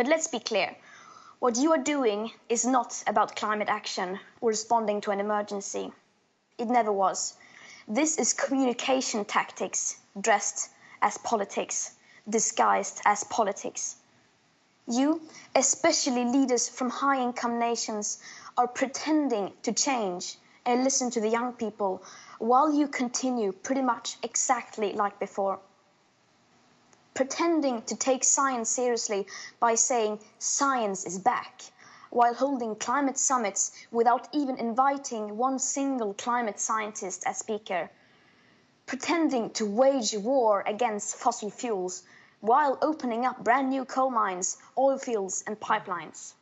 But let's be clear. What you are doing is not about climate action or responding to an emergency. It never was. This is communication tactics dressed as politics, disguised as politics. You, especially leaders from high-income nations, are pretending to change and listen to the young people while you continue pretty much exactly like before. Pretending to take science seriously by saying science is back, while holding climate summits without even inviting one single climate scientist as speaker. Pretending to wage war against fossil fuels while opening up brand new coal mines, oil fields and pipelines.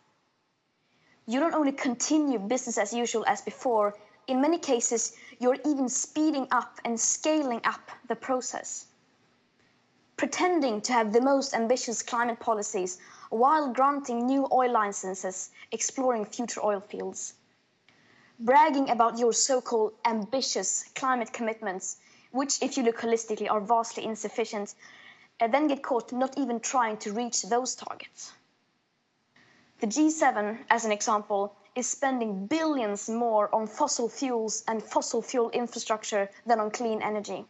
You don't only continue business as usual as before, in many cases you're even speeding up and scaling up the process. Pretending to have the most ambitious climate policies while granting new oil licenses, exploring future oil fields. Bragging about your so-called ambitious climate commitments, which if you look holistically are vastly insufficient, and then get caught not even trying to reach those targets. The G7, as an example, is spending billions more on fossil fuels and fossil fuel infrastructure than on clean energy.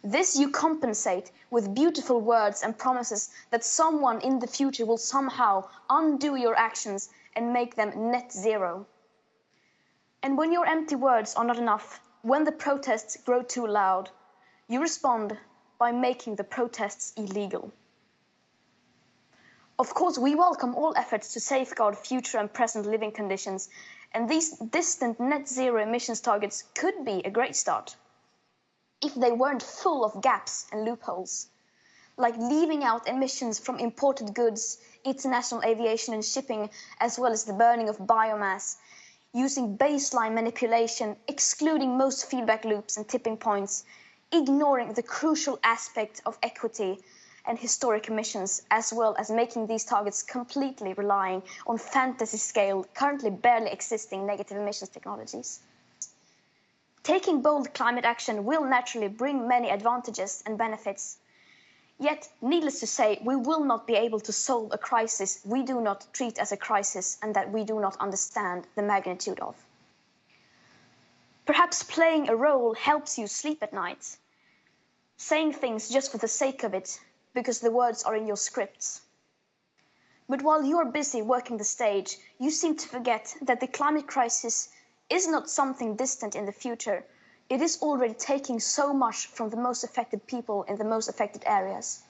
This you compensate with beautiful words and promises that someone in the future will somehow undo your actions and make them net zero. And when your empty words are not enough, when the protests grow too loud, you respond by making the protests illegal. Of course, we welcome all efforts to safeguard future and present living conditions, and these distant net zero emissions targets could be a great start, if they weren't full of gaps and loopholes, like leaving out emissions from imported goods, international aviation and shipping, as well as the burning of biomass, using baseline manipulation, excluding most feedback loops and tipping points, ignoring the crucial aspect of equity and historic emissions, as well as making these targets completely relying on fantasy-scale, currently barely existing negative emissions technologies. Taking bold climate action will naturally bring many advantages and benefits. Yet, needless to say, we will not be able to solve a crisis we do not treat as a crisis and that we do not understand the magnitude of. Perhaps playing a role helps you sleep at night, saying things just for the sake of it, because the words are in your scripts. But while you're busy working the stage, you seem to forget that the climate crisis is not something distant in the future. It is already taking so much from the most affected people in the most affected areas.